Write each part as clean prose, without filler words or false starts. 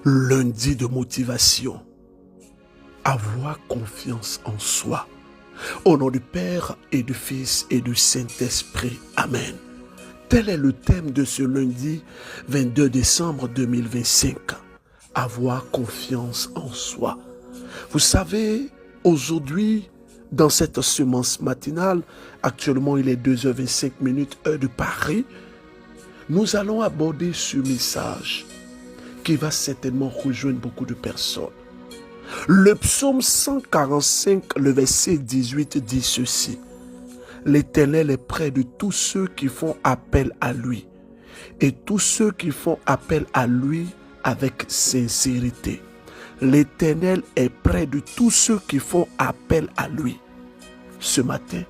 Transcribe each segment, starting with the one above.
Lundi de motivation. Avoir confiance en soi. Au nom du Père et du Fils et du Saint-Esprit. Amen. Tel est le thème de ce lundi 22 décembre 2025. Avoir confiance en soi. Vous savez, aujourd'hui, dans cette semence matinale, actuellement il est 2h25, heure de Paris, nous allons aborder ce message qui va certainement rejoindre beaucoup de personnes. Le psaume 145, le verset 18 dit ceci. L'Éternel est près de tous ceux qui font appel à lui, et tous ceux qui font appel à lui avec sincérité. L'Éternel est près de tous ceux qui font appel à lui. Ce matin,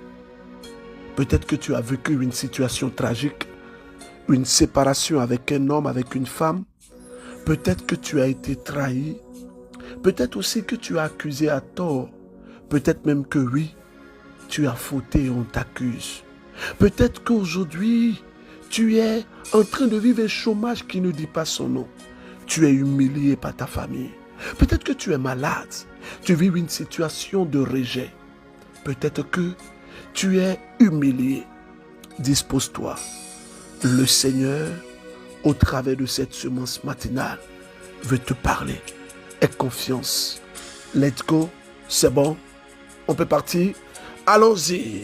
peut-être que tu as vécu une situation tragique, une séparation avec un homme, avec une femme. Peut-être que tu as été trahi. Peut-être aussi que tu as accusé à tort. Peut-être même que oui, tu as fauté et on t'accuse. Peut-être qu'aujourd'hui, tu es en train de vivre un chômage qui ne dit pas son nom. Tu es humilié par ta famille. Peut-être que tu es malade. Tu vis une situation de rejet. Peut-être que tu es humilié. Dispose-toi. Le Seigneur, au travers de cette semence matinale, veut te parler. Aie confiance. Let's go. C'est bon. On peut partir. Allons-y.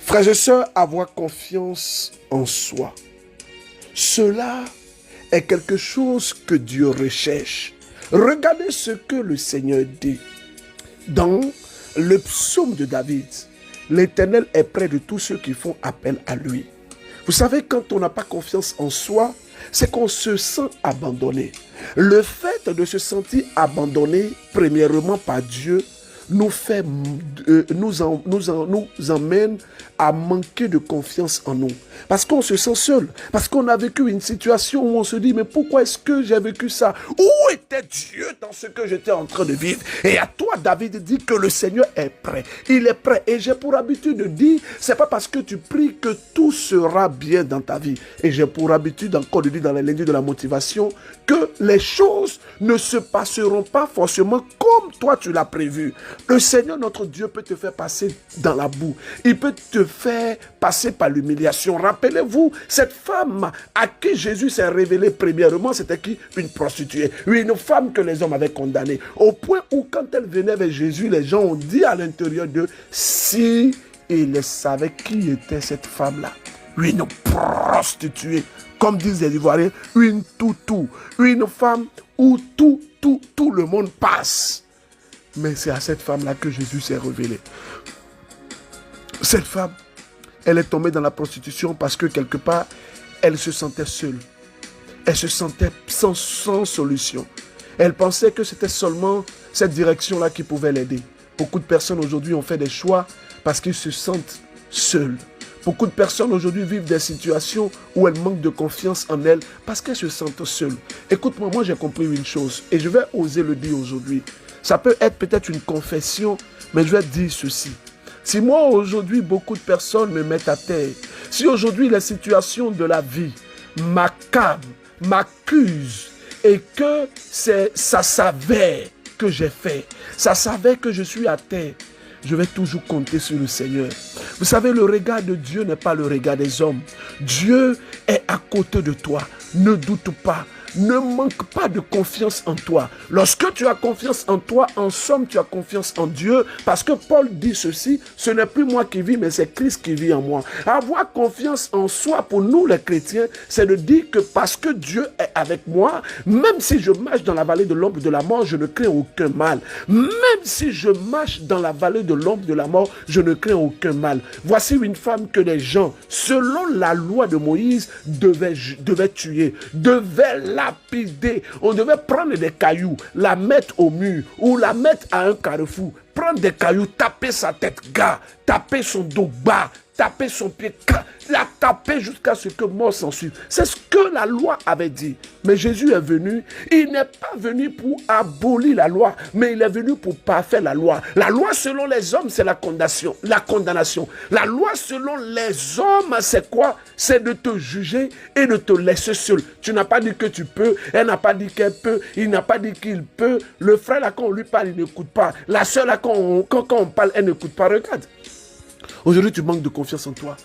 Frères et sœurs, avoir confiance en soi. Cela est quelque chose que Dieu recherche. Regardez ce que le Seigneur dit. Dans le psaume de David, l'Éternel est près de tous ceux qui font appel à lui. Vous savez, quand on n'a pas confiance en soi, c'est qu'on se sent abandonné. Le fait de se sentir abandonné, premièrement par Dieu, nous emmène à manquer de confiance en nous. Parce qu'on se sent seul. Parce qu'on a vécu une situation où on se dit, mais pourquoi est-ce que j'ai vécu ça? Où était Dieu dans ce que j'étais en train de vivre? Et à toi, David dit que le Seigneur est prêt. Il est prêt. Et j'ai pour habitude de dire, c'est pas parce que tu pries que tout sera bien dans ta vie. Et j'ai pour habitude encore de dire dans les lundis de la motivation que les choses ne se passeront pas forcément comme toi tu l'as prévu. Le Seigneur, notre Dieu, peut te faire passer dans la boue. Il peut te faire passer par l'humiliation. Rappelez-vous, cette femme à qui Jésus s'est révélé premièrement, c'était qui? Une prostituée. Une femme que les hommes avaient condamnée. Au point où, quand elle venait vers Jésus, les gens ont dit à l'intérieur d'eux, si ils savaient qui était cette femme-là. Une prostituée. Comme disent les Ivoiriens, une toutou. Une femme où tout le monde passe. Mais c'est à cette femme-là que Jésus s'est révélé. Cette femme, elle est tombée dans la prostitution parce que quelque part, elle se sentait seule. Elle se sentait sans solution. Elle pensait que c'était seulement cette direction-là qui pouvait l'aider. Beaucoup de personnes aujourd'hui ont fait des choix parce qu'ils se sentent seuls. Beaucoup de personnes aujourd'hui vivent des situations où elles manquent de confiance en elles parce qu'elles se sentent seules. Écoute-moi, moi j'ai compris une chose et je vais oser le dire aujourd'hui. Ça peut être peut-être une confession, mais je vais dire ceci. Si moi aujourd'hui beaucoup de personnes me mettent à terre, si aujourd'hui les situations de la vie m'accablent, m'accusent et que ça s'avère que j'ai fait, ça s'avère que je suis à terre, je vais toujours compter sur le Seigneur. Vous savez, le regard de Dieu n'est pas le regard des hommes. Dieu est à côté de toi. Ne doute pas. Ne manque pas de confiance en toi. Lorsque tu as confiance en toi, en somme, tu as confiance en Dieu. Parce que Paul dit ceci, ce n'est plus moi qui vis, mais c'est Christ qui vit en moi. Avoir confiance en soi pour nous les chrétiens, c'est de dire que parce que Dieu est avec moi, même si je marche dans la vallée de l'ombre de la mort, je ne crains aucun mal. Même si je marche dans la vallée de l'ombre de la mort, je ne crains aucun mal. Voici une femme que les gens, selon la loi de Moïse, devaient tuer, devaient lapider. On devait prendre des cailloux, la mettre au mur ou la mettre à un carrefour, prendre des cailloux, taper sa tête gars, taper son dos bas, taper son pied, l'a taper jusqu'à ce que mort s'en suive. C'est ce que la loi avait dit. Mais Jésus est venu, il n'est pas venu pour abolir la loi, mais il est venu pour parfaire la loi. La loi selon les hommes, c'est la condamnation. La loi selon les hommes, c'est quoi? C'est de te juger et de te laisser seul. Tu n'as pas dit que tu peux, elle n'a pas dit qu'elle peut, il n'a pas dit qu'il peut. Le frère là, quand on lui parle, il n'écoute pas. La soeur là, quand on parle, elle n'écoute pas. Regarde. Aujourd'hui, tu manques de confiance en toi.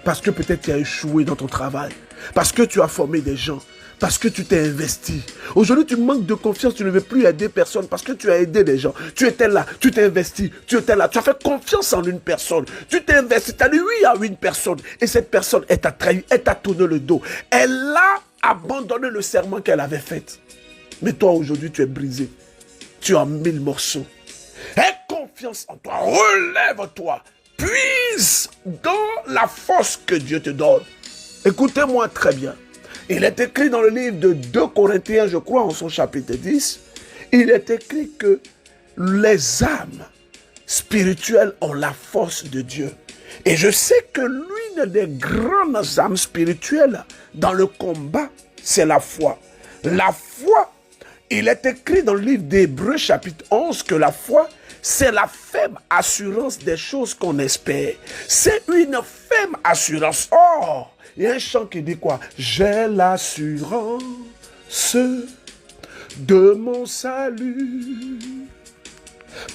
Parce que peut-être tu as échoué dans ton travail. Parce que tu as formé des gens. Parce que tu t'es investi. Aujourd'hui, tu manques de confiance, tu ne veux plus aider personne parce que tu as aidé des gens. Tu étais là, tu t'es investi, tu étais là, tu as fait confiance en une personne. Tu t'es investi, tu as dit oui à une personne. Et cette personne, elle t'a trahi, elle t'a tourné le dos. Elle a abandonné le serment qu'elle avait fait. Mais toi, aujourd'hui, tu es brisé. Tu es en 1000 morceaux. Aie confiance en toi, relève-toi. Puise dans la force que Dieu te donne. Écoutez-moi très bien. Il est écrit dans le livre de 2 Corinthiens, je crois, en son chapitre 10, il est écrit que les âmes spirituelles ont la force de Dieu. Et je sais que l'une des grandes âmes spirituelles dans le combat, c'est la foi. La foi, il est écrit dans le livre d'Hébreux, chapitre 11, que la foi, c'est la ferme assurance des choses qu'on espère. C'est une ferme assurance. Or, il y a un chant qui dit quoi? J'ai l'assurance de mon salut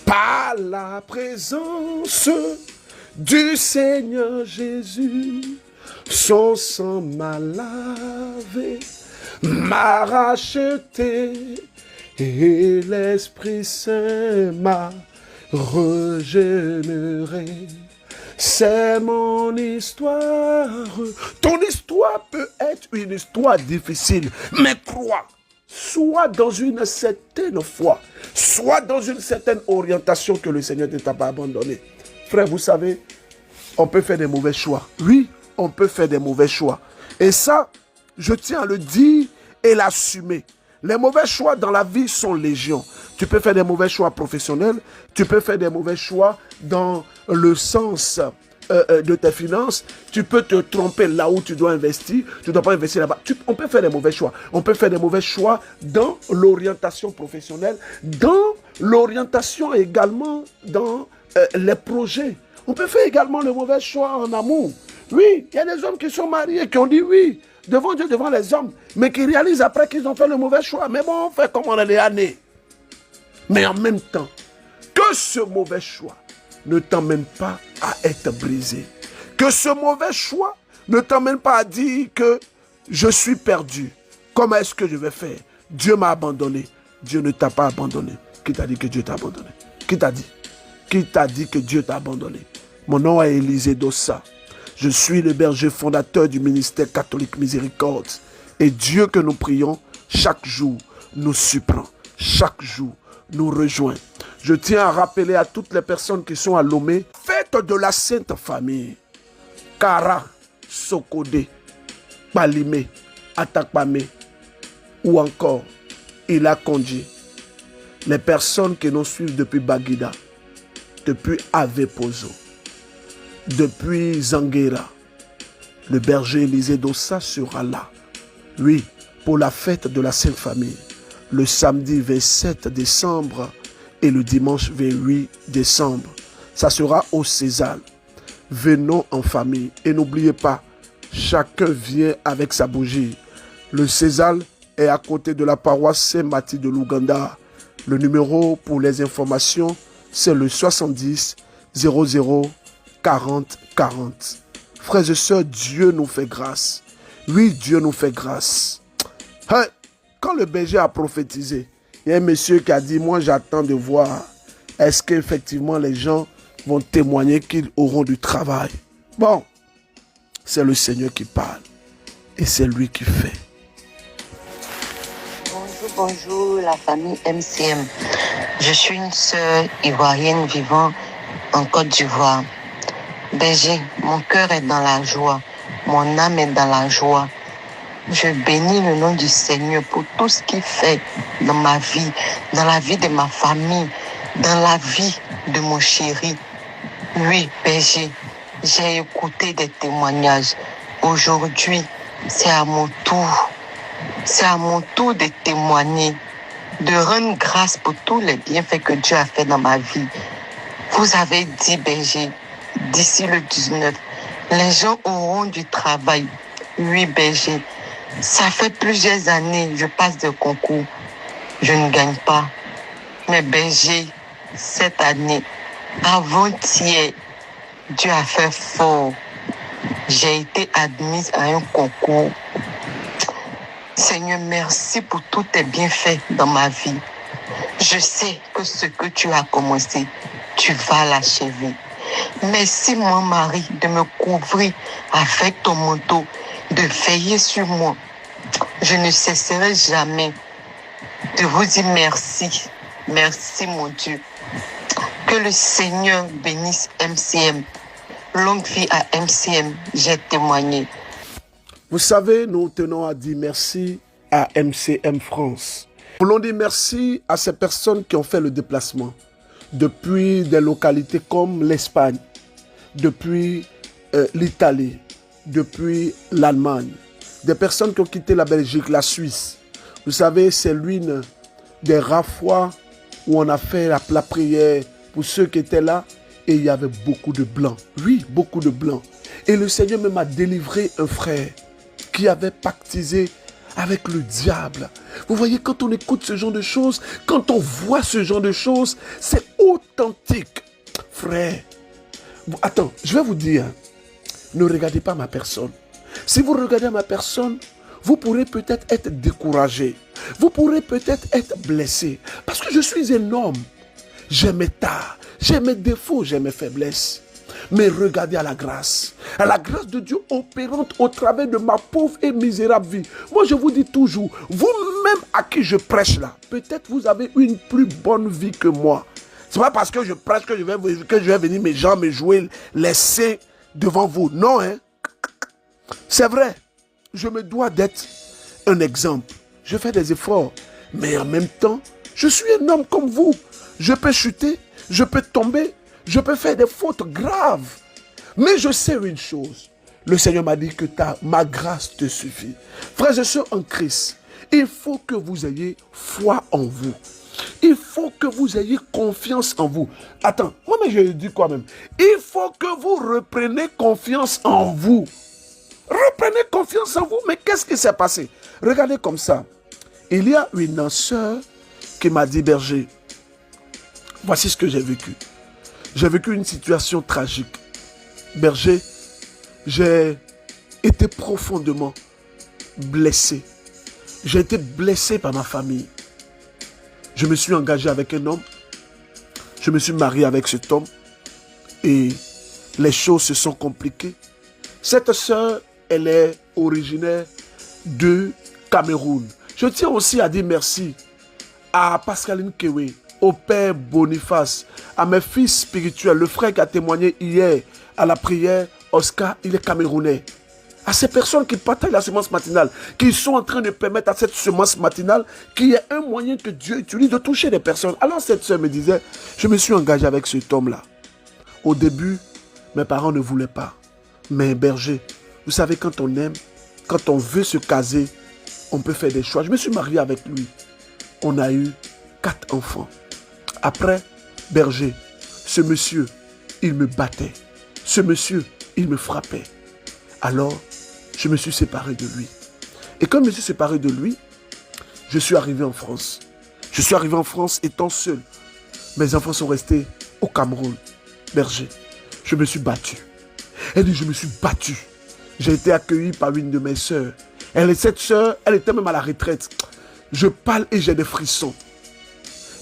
par la présence du Seigneur Jésus. Son sang m'a lavé, m'a racheté et l'Esprit Saint m'a régénéré. C'est mon histoire. Ton histoire peut être une histoire difficile, mais crois. Soit dans une certaine foi, soit dans une certaine orientation que le Seigneur ne t'a pas abandonné. Frère, vous savez, on peut faire des mauvais choix. Oui, on peut faire des mauvais choix. Et ça, je tiens à le dire et l'assumer. Les mauvais choix dans la vie sont légion. Tu peux faire des mauvais choix professionnels, tu peux faire des mauvais choix dans le sens de tes finances, tu peux te tromper là où tu dois investir, tu ne dois pas investir là-bas. On peut faire des mauvais choix. On peut faire des mauvais choix dans l'orientation professionnelle, dans l'orientation également dans les projets. On peut faire également le mauvais choix en amour. Oui, il y a des hommes qui sont mariés, qui ont dit oui, devant Dieu, devant les hommes, mais qui réalisent après qu'ils ont fait le mauvais choix. Mais bon, on fait comme on est né. Mais en même temps, que ce mauvais choix ne t'emmène pas à être brisé. Que ce mauvais choix ne t'emmène pas à dire que je suis perdu. Comment est-ce que je vais faire? Dieu m'a abandonné. Dieu ne t'a pas abandonné. Qui t'a dit que Dieu t'a abandonné? Qui t'a dit? Qui t'a dit que Dieu t'a abandonné? Mon nom est Élisée Dossa. Je suis le berger fondateur du ministère catholique Miséricorde. Et Dieu que nous prions, chaque jour, nous surprend. Chaque jour, nous rejoint. Je tiens à rappeler à toutes les personnes qui sont à Lomé, fête de la Sainte Famille. Kara, Sokode, Palime, Atakpame, ou encore Ila Kondji. Les personnes qui nous suivent depuis Baguida, depuis Avepozo, depuis Zanguera, le berger Élisée Dossa sera là. Oui, pour la fête de la Sainte Famille, le samedi 27 décembre et le dimanche 28 décembre. Ça sera au César. Venons en famille et n'oubliez pas, chacun vient avec sa bougie. Le César est à côté de la paroisse Saint-Mathie de l'Ouganda. Le numéro pour les informations, c'est le 70 00 40 40. Frères et sœurs, Dieu nous fait grâce. Oui, Dieu nous fait grâce. Hey, quand le berger a prophétisé, il y a un monsieur qui a dit, moi j'attends de voir, est-ce qu'effectivement les gens vont témoigner qu'ils auront du travail. Bon, c'est le Seigneur qui parle et c'est lui qui fait. Bonjour la famille MCM. Je suis une sœur ivoirienne vivant en Côte d'Ivoire. Berger, mon cœur est dans la joie, mon âme est dans la joie. Je bénis le nom du Seigneur pour tout ce qu'il fait dans ma vie, dans la vie de ma famille, dans la vie de mon chéri. Oui, berger, J'ai écouté des témoignages. Aujourd'hui, c'est à mon tour. C'est à mon tour de témoigner, de rendre grâce pour tous les bienfaits que Dieu a fait dans ma vie. Vous avez dit, berger, d'ici le 19, les gens auront du travail. Oui, berger, ça fait plusieurs années, je passe des concours. Je ne gagne pas. Mais berger, cette année, avant-hier, Dieu a fait fort. J'ai été admise à un concours. Seigneur, merci pour tous tes bienfaits dans ma vie. Je sais que ce que tu as commencé, tu vas l'achever. Merci, mon mari, de me couvrir avec ton manteau, de veiller sur moi. Je ne cesserai jamais de vous dire merci. Merci, mon Dieu. Que le Seigneur bénisse MCM. Longue vie à MCM, j'ai témoigné. Vous savez, nous tenons à dire merci à MCM France. Nous voulons dire merci à ces personnes qui ont fait le déplacement depuis des localités comme l'Espagne, depuis l'Italie, depuis l'Allemagne, des personnes qui ont quitté la Belgique, la Suisse. Vous savez, c'est l'une des rares fois où on a fait la prière pour ceux qui étaient là et il y avait beaucoup de blancs. Oui, beaucoup de blancs. Et le Seigneur même a délivré un frère qui avait pactisé avec le diable. Vous voyez, quand on écoute ce genre de choses, quand on voit ce genre de choses, c'est authentique. Frère, attends, je vais vous dire, ne regardez pas ma personne. Si vous regardez ma personne, vous pourrez peut-être être découragé. Vous pourrez peut-être être blessé. Parce que je suis un homme. J'ai mes tares, j'ai mes défauts, j'ai mes faiblesses. Mais regardez à la grâce de Dieu opérante au travers de ma pauvre et misérable vie. Moi, je vous dis toujours, vous-même à qui je prêche là, peut-être vous avez une plus bonne vie que moi. C'est pas parce que je prêche que je vais venir mes gens me jouer les saints devant vous. Non, hein. C'est vrai, je me dois d'être un exemple. Je fais des efforts, mais en même temps, je suis un homme comme vous. Je peux chuter, je peux tomber, je peux faire des fautes graves. Mais je sais une chose. Le Seigneur m'a dit que ma grâce te suffit. Frères et sœurs en Christ, il faut que vous ayez foi en vous. Il faut que vous ayez confiance en vous. Attends, moi mais je dis quoi même? Il faut que vous repreniez confiance en vous. Reprenez confiance en vous. Mais qu'est-ce qui s'est passé? Regardez comme ça. Il y a une sœur qui m'a dit, berger, voici ce que j'ai vécu. J'ai vécu une situation tragique. Berger, j'ai été profondément blessé. J'ai été blessé par ma famille. Je me suis engagé avec un homme. Je me suis marié avec cet homme. Et les choses se sont compliquées. Cette sœur, elle est originaire de Cameroun. Je tiens aussi à dire merci à Pascaline Kewe, au Père Boniface, à mes fils spirituels, le frère qui a témoigné hier à la prière, Oscar, il est camerounais. À ces personnes qui partagent la semence matinale, qui sont en train de permettre à cette semence matinale qu'il y ait un moyen que Dieu utilise de toucher des personnes. Alors cette soeur me disait, je me suis engagé avec cet homme-là. Au début, mes parents ne voulaient pas. Mais berger, vous savez, quand on aime, quand on veut se caser, on peut faire des choix. Je me suis marié avec lui. On a eu 4 enfants. Après, berger, ce monsieur, il me battait. Ce monsieur, il me frappait. Alors, je me suis séparé de lui. Et quand je me suis séparé de lui, je suis arrivé en France. Je suis arrivé en France étant seul. Mes enfants sont restés au Cameroun. Berger, je me suis battu. Elle dit, je me suis battu. J'ai été accueilli par une de mes sœurs. Cette sœur, elle était même à la retraite. Je parle et j'ai des frissons.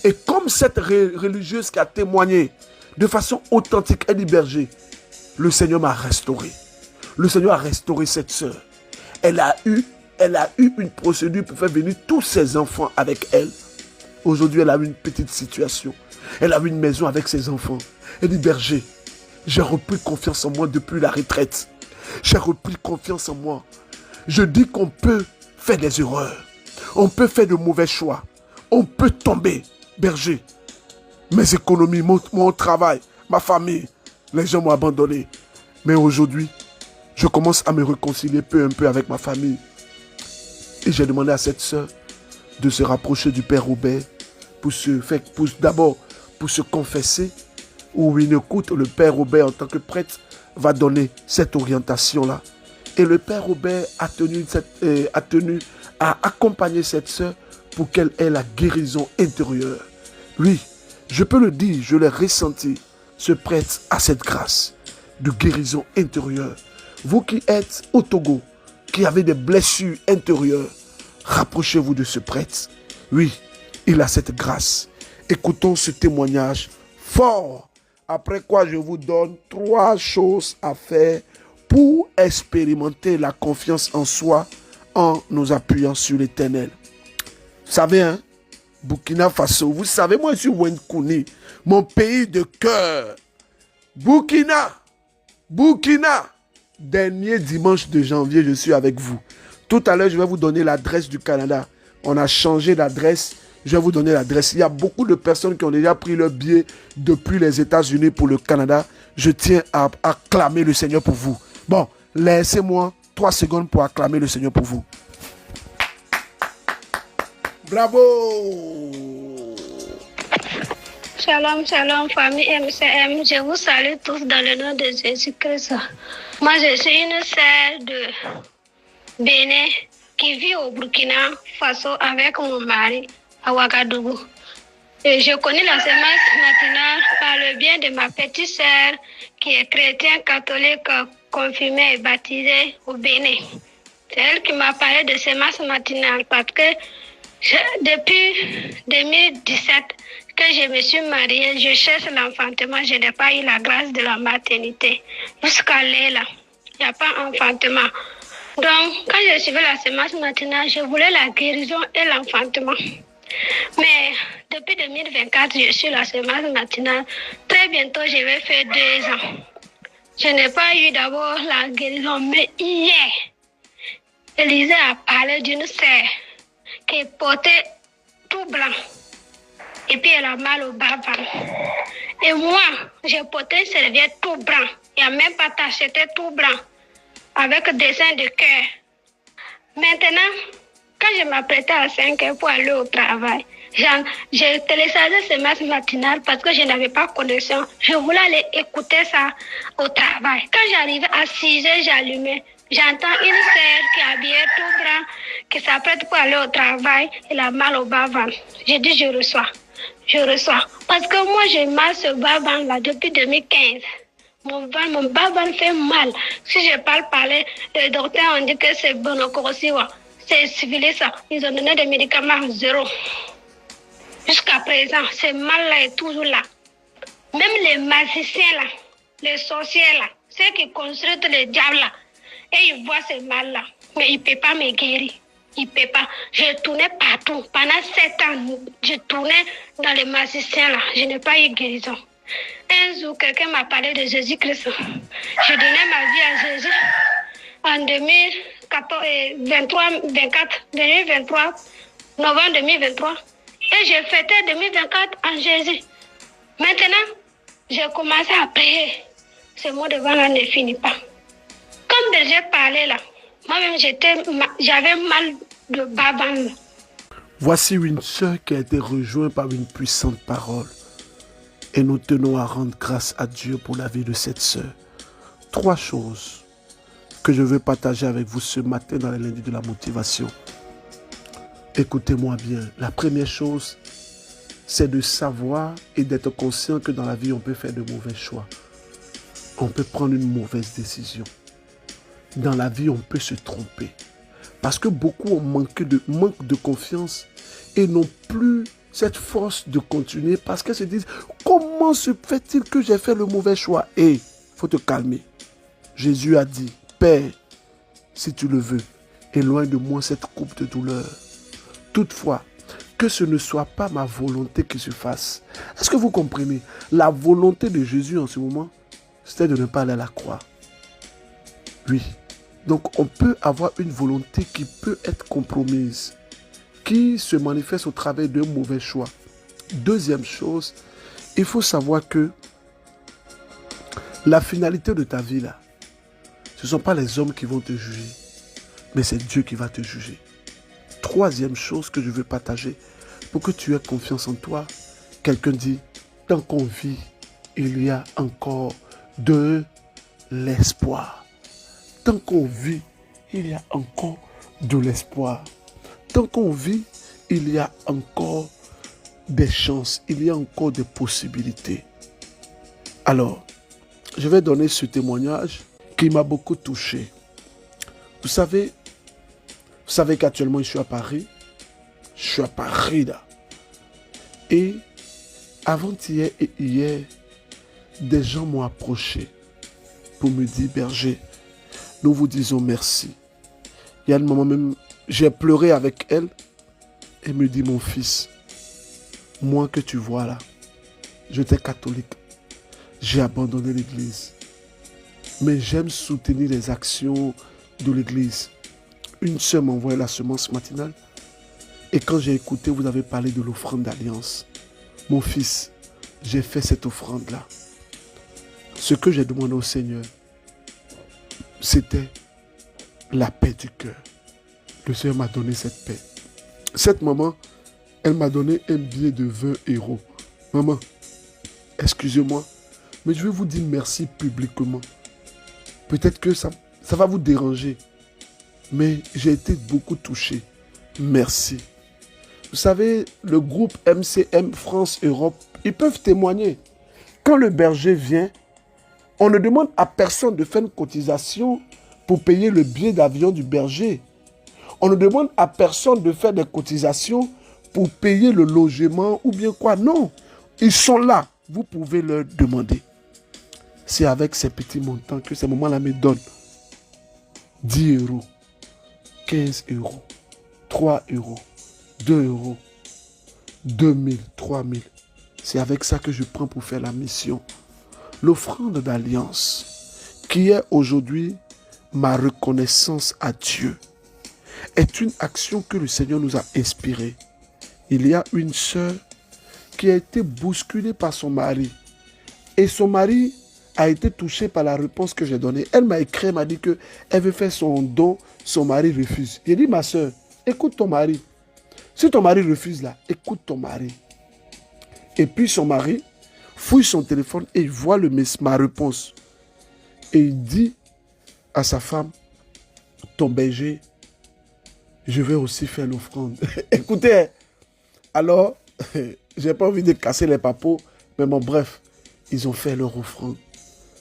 Et comme cette religieuse qui a témoigné de façon authentique, elle dit, berger, le Seigneur m'a restauré. Le Seigneur a restauré cette sœur. Elle a eu une procédure pour faire venir tous ses enfants avec elle. Aujourd'hui, elle a une petite situation. Elle a une maison avec ses enfants. Elle dit, berger, j'ai repris confiance en moi depuis la retraite. J'ai repris confiance en moi. Je dis qu'on peut faire des erreurs. On peut faire de mauvais choix. On peut tomber. Berger, mes économies, mon travail, ma famille, les gens m'ont abandonné. Mais aujourd'hui, je commence à me réconcilier peu à peu avec ma famille. Et j'ai demandé à cette sœur de se rapprocher du Père Robert d'abord pour se confesser. Ou une écoute, le Père Robert en tant que prêtre va donner cette orientation-là. Et le Père Robert a tenu à accompagner cette sœur pour qu'elle ait la guérison intérieure. Oui, je peux le dire, je l'ai ressenti. Ce prêtre a cette grâce de guérison intérieure. Vous qui êtes au Togo, qui avez des blessures intérieures, rapprochez-vous de ce prêtre. Oui, il a cette grâce. Écoutons ce témoignage fort. Après quoi, je vous donne 3 choses à faire pour expérimenter la confiance en soi en nous appuyant sur l'Éternel. Vous savez, hein, Burkina Faso, vous savez, moi je suis Wenkouni, mon pays de cœur. Burkina, dernier dimanche de janvier, je suis avec vous. Tout à l'heure, je vais vous donner l'adresse du Canada. On a changé l'adresse. Je vais vous donner l'adresse. Il y a beaucoup de personnes qui ont déjà pris leur billet depuis les États-Unis pour le Canada. Je tiens à acclamer le Seigneur pour vous. Bon, laissez-moi 3 secondes pour acclamer le Seigneur pour vous. Bravo! Shalom, shalom, famille MCM. Je vous salue tous dans le nom de Jésus-Christ. Moi, je suis une sœur de Bénin qui vit au Burkina Faso avec mon mari à Ouagadougou. Et je connais la semence matinale par le bien de ma petite sœur qui est chrétienne catholique confirmée et baptisée au Bénin. C'est elle qui m'a parlé de semence matinale parce que depuis 2017 que je me suis mariée, je cherche l'enfantement. Je n'ai pas eu la grâce de la maternité. Jusqu'à là, il n'y a pas d'enfantement. Donc, quand je suivais la semence matinale, je voulais la guérison et l'enfantement. Mais depuis 2024, je suis la semence matinale. Très bientôt, je vais faire 2 ans. Je n'ai pas eu d'abord la guérison, mais hier, Élisée a parlé d'une sœur qui portait tout blanc. Et puis elle a mal au bas-ventre. Et moi, j'ai porté une serviette tout blanc. Il n'y a même pas taché, c'était tout blanc. Avec dessin de cœur. Maintenant, quand je m'apprêtais à 5 heures pour aller au travail, j'ai téléchargé ce masque matinal parce que je n'avais pas connexion. Je voulais aller écouter ça au travail. Quand j'arrivais à 6 heures, j'allumais. J'entends une sœur qui est habillée tout blanc, qui s'apprête pour aller au travail. Elle a mal au bas-ventre. J'ai dit, je reçois. Parce que moi, j'ai mal ce bas-ventre là depuis 2015. Mon bas-ventre fait mal. Si je parler, les docteurs ont dit que c'est gonococcie, c'est syphilis. Ils ont donné des médicaments 0. Jusqu'à présent, ce mal-là est toujours là. Même les magiciens là, les sorciers là, ceux qui construisent les diables là, et ils voient ce mal-là. Mais ils ne peuvent pas me guérir. Ils ne peuvent pas. Je tournais partout. Pendant 7 ans, je tournais dans les magiciens là. Je n'ai pas eu guérison. Un jour, quelqu'un m'a parlé de Jésus-Christ. Je donnais ma vie à Jésus en 2023, novembre 2023. Et j'ai fêté 2024 en Jésus. Maintenant, j'ai commencé à prier. Ce mot devant là ne finit pas. Comme j'ai parlé là, moi-même j'avais mal de bas-ventre. Voici une sœur qui a été rejointe par une puissante parole. Et nous tenons à rendre grâce à Dieu pour la vie de cette sœur. 3 choses que je veux partager avec vous ce matin dans le lundi de la motivation. Écoutez-moi bien. La première chose, c'est de savoir et d'être conscient que dans la vie, on peut faire de mauvais choix. On peut prendre une mauvaise décision. Dans la vie, on peut se tromper. Parce que beaucoup ont manque de confiance et n'ont plus cette force de continuer parce qu'elles se disent « Comment se fait-il que j'ai fait le mauvais choix ?» Et il faut te calmer. Jésus a dit « Père, si tu le veux, éloigne de moi cette coupe de douleur. Toutefois, que ce ne soit pas ma volonté qui se fasse. » Est-ce que vous comprenez? La volonté de Jésus en ce moment, c'était de ne pas aller à la croix. Oui. Donc, on peut avoir une volonté qui peut être compromise, qui se manifeste au travers d'un mauvais choix. Deuxième chose, il faut savoir que la finalité de ta vie, là, Ce ne sont pas les hommes qui vont te juger, mais c'est Dieu qui va te juger. Troisième chose que je veux partager, pour que tu aies confiance en toi, quelqu'un dit, tant qu'on vit, il y a encore de l'espoir. Tant qu'on vit, il y a encore de l'espoir. Tant qu'on vit, il y a encore des chances, il y a encore des possibilités. Alors, je vais donner ce témoignage qui m'a beaucoup touché. Vous savez qu'actuellement, je suis à Paris. Je suis à Paris, là. Et avant-hier et hier, des gens m'ont approché pour me dire, berger, nous vous disons merci. Il y a un moment même, j'ai pleuré avec elle. Elle me dit, mon fils, moi que tu vois là, j'étais catholique. J'ai abandonné l'église. Mais j'aime soutenir les actions de l'église. Une sœur m'a envoyé la semence matinale. Et quand j'ai écouté, vous avez parlé de l'offrande d'alliance. Mon fils, j'ai fait cette offrande-là. Ce que j'ai demandé au Seigneur, c'était la paix du cœur. Le Seigneur m'a donné cette paix. Cette maman, elle m'a donné un billet de 20 €. Maman, excusez-moi, mais je vais vous dire merci publiquement. Peut-être que ça va vous déranger, mais j'ai été beaucoup touché. Merci. Vous savez, le groupe MCM France-Europe, ils peuvent témoigner. Quand le berger vient, on ne demande à personne de faire une cotisation pour payer le billet d'avion du berger. On ne demande à personne de faire des cotisations pour payer le logement ou bien quoi. Non, ils sont là. Vous pouvez leur demander. C'est avec ces petits montants que ces moments-là me donnent 10 €, 15 €, 3 €, 2 €, 2000, 3000. C'est avec ça que je prends pour faire la mission. L'offrande d'alliance, qui est aujourd'hui ma reconnaissance à Dieu, est une action que le Seigneur nous a inspirée. Il y a une sœur qui a été bousculée par son mari. Et son mari a été touché par la réponse que j'ai donnée. Elle m'a écrit, elle m'a dit qu'elle veut faire son don, son mari refuse. J'ai dit, ma sœur, écoute ton mari. Si ton mari refuse là, écoute ton mari. Et puis son mari fouille son téléphone et il voit ma réponse. Et il dit à sa femme, ton berger, je vais aussi faire l'offrande. Écoutez, alors, j'ai pas envie de casser les papos, mais bon, bref, ils ont fait leur offrande.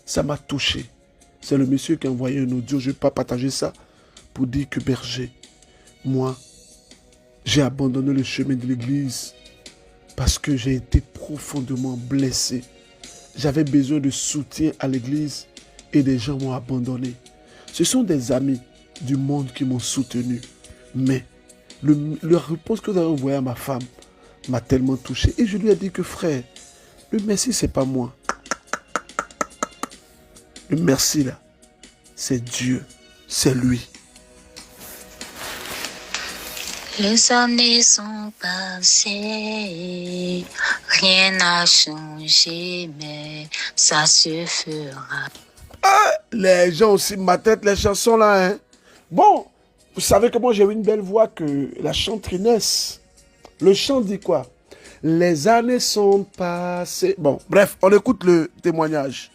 Ça m'a touché. C'est le monsieur qui a envoyé un audio, je ne vais pas partager ça, pour dire que berger, moi, j'ai abandonné le chemin de l'église parce que j'ai été profondément blessé. J'avais besoin de soutien à l'église et des gens m'ont abandonné. Ce sont des amis du monde qui m'ont soutenu. Mais la réponse que vous avez envoyée à ma femme m'a tellement touché. Et je lui ai dit que frère, le merci, ce n'est pas moi. Le merci là, c'est Dieu, c'est lui. Les années sont passées, rien n'a changé, mais ça se fera. Ah, les gens aussi, ma tête, les chansons là, hein. Bon, vous savez que moi j'ai une belle voix que la chanteresse. Le chant dit quoi? Les années sont passées. Bon, bref, on écoute le témoignage.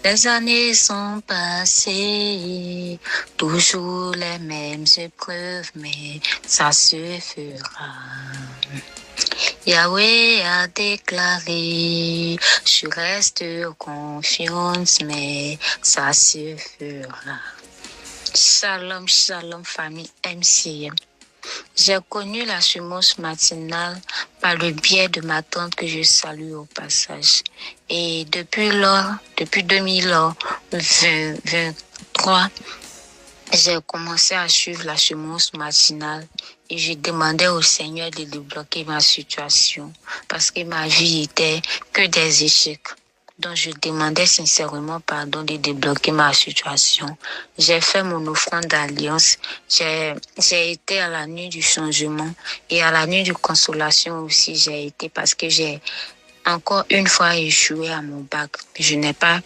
Les années sont passées, toujours les mêmes épreuves, mais ça se fera. Yahweh a déclaré, je reste confiance, mais ça se fera. Shalom, shalom, famille MCM. J'ai connu la semence matinale par le biais de ma tante que je salue au passage. Et depuis 2023, j'ai commencé à suivre la semence matinale et je demandais au Seigneur de débloquer ma situation parce que ma vie était que des échecs. Donc, je demandais sincèrement pardon de débloquer ma situation. J'ai fait mon offrande d'alliance. J'ai été à la nuit du changement et à la nuit de consolation aussi, j'ai été parce que j'ai encore une fois échoué à mon bac. Je n'ai pas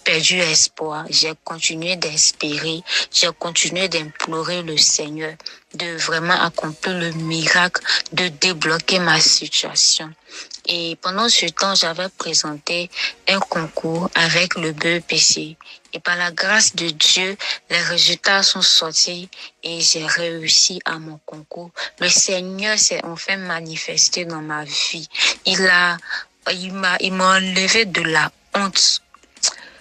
perdu espoir. J'ai continué d'espérer, j'ai continué d'implorer le Seigneur de vraiment accomplir le miracle, de débloquer ma situation. Et pendant ce temps, j'avais présenté un concours avec le BEPC. Et par la grâce de Dieu, les résultats sont sortis et j'ai réussi à mon concours. Le Seigneur s'est enfin manifesté dans ma vie. Il m'a enlevé de la honte.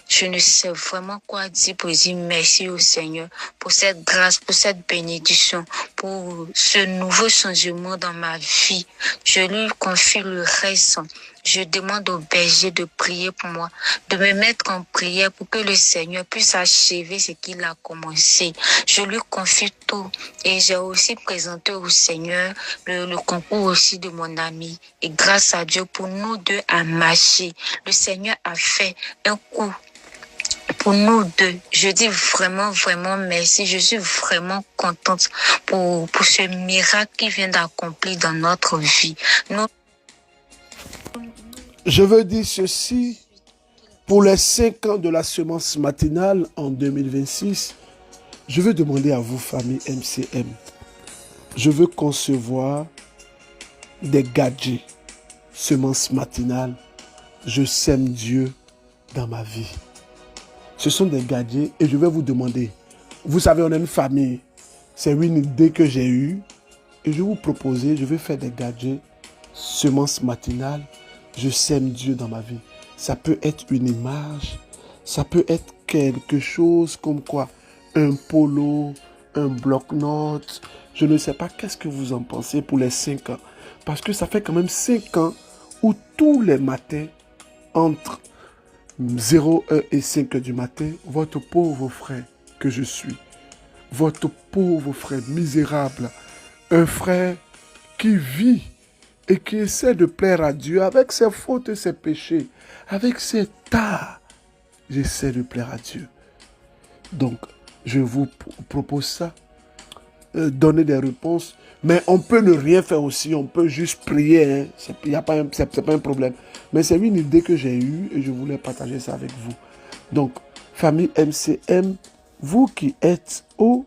Je ne sais vraiment quoi dire pour dire merci au Seigneur pour cette grâce, pour cette bénédiction, pour ce nouveau changement dans ma vie. Je lui confie le reste. Je demande au berger de prier pour moi, de me mettre en prière pour que le Seigneur puisse achever ce qu'il a commencé. Je lui confie tout et j'ai aussi présenté au Seigneur le concours aussi de mon ami. Et grâce à Dieu, pour nous deux à marcher, le Seigneur a fait un coup pour nous deux. Je dis vraiment, vraiment merci. Je suis vraiment contente pour ce miracle qui vient d'accomplir dans notre vie. Je veux dire ceci, pour les 5 ans de la semence matinale en 2026, je veux demander à vous, famille MCM, je veux concevoir des gadgets, semence matinale, je sème Dieu dans ma vie. Ce sont des gadgets et je vais vous demander, vous savez, on est une famille, c'est une idée que j'ai eue et je vais vous proposer, je vais faire des gadgets, semence matinale, je sème Dieu dans ma vie. Ça peut être une image, ça peut être quelque chose comme quoi, un polo, un bloc-notes, je ne sais pas qu'est-ce que vous en pensez pour les 5 ans. Parce que ça fait quand même 5 ans où tous les matins, entre 0h et 5h du matin, votre pauvre frère que je suis, votre pauvre frère misérable, un frère qui vit et qui essaie de plaire à Dieu avec ses fautes et ses péchés, avec ses tares, j'essaie de plaire à Dieu. Donc, je vous propose ça, donner des réponses, mais on peut ne rien faire aussi, on peut juste prier, hein. C'est pas un problème. Mais c'est une idée que j'ai eue et je voulais partager ça avec vous. Donc, famille MCM, vous qui êtes au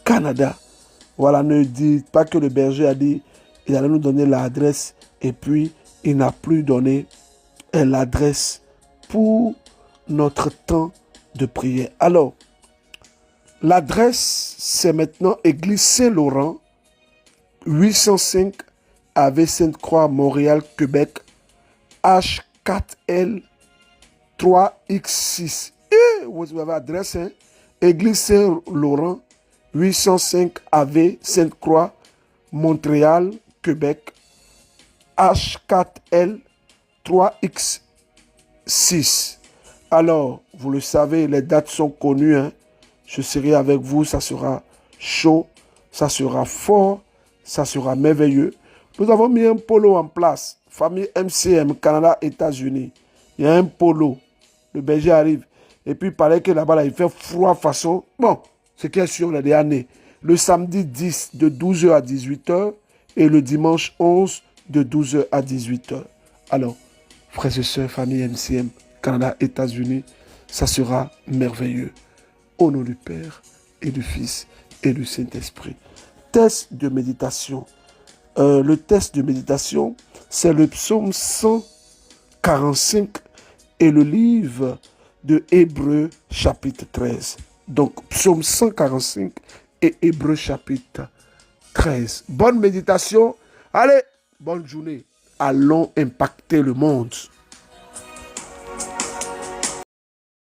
Canada, voilà, ne dites pas que le berger a dit, il allait nous donner l'adresse et puis il n'a plus donné l'adresse pour notre temps de prière. Alors, l'adresse, c'est maintenant Église Saint-Laurent, 805 AV Sainte-Croix, Montréal, Québec, H4L 3X6. Et vous avez l'adresse, hein? Église Saint-Laurent, 805 AV Sainte-Croix, Montréal, Québec, H4L 3X6. Alors, vous le savez, les dates sont connues, hein? Je serai avec vous, ça sera chaud, ça sera fort, ça sera merveilleux. Nous avons mis un polo en place, famille MCM, Canada, États-Unis. Il y a un polo, le berger arrive. Et puis il paraît que là-bas, il fait froid façon. Bon, ce qui est sûr, les années. Le samedi 10 de 12h à 18h et le dimanche 11 de 12h à 18h. Alors, frères et sœurs, famille MCM, Canada, États-Unis, ça sera merveilleux. Au nom du Père et du Fils et du Saint-Esprit. Test de méditation. Le test de méditation, c'est le psaume 145 et le livre de Hébreux chapitre 13. Donc, psaume 145 et Hébreux chapitre 13. Bonne méditation. Allez, bonne journée. Allons impacter le monde.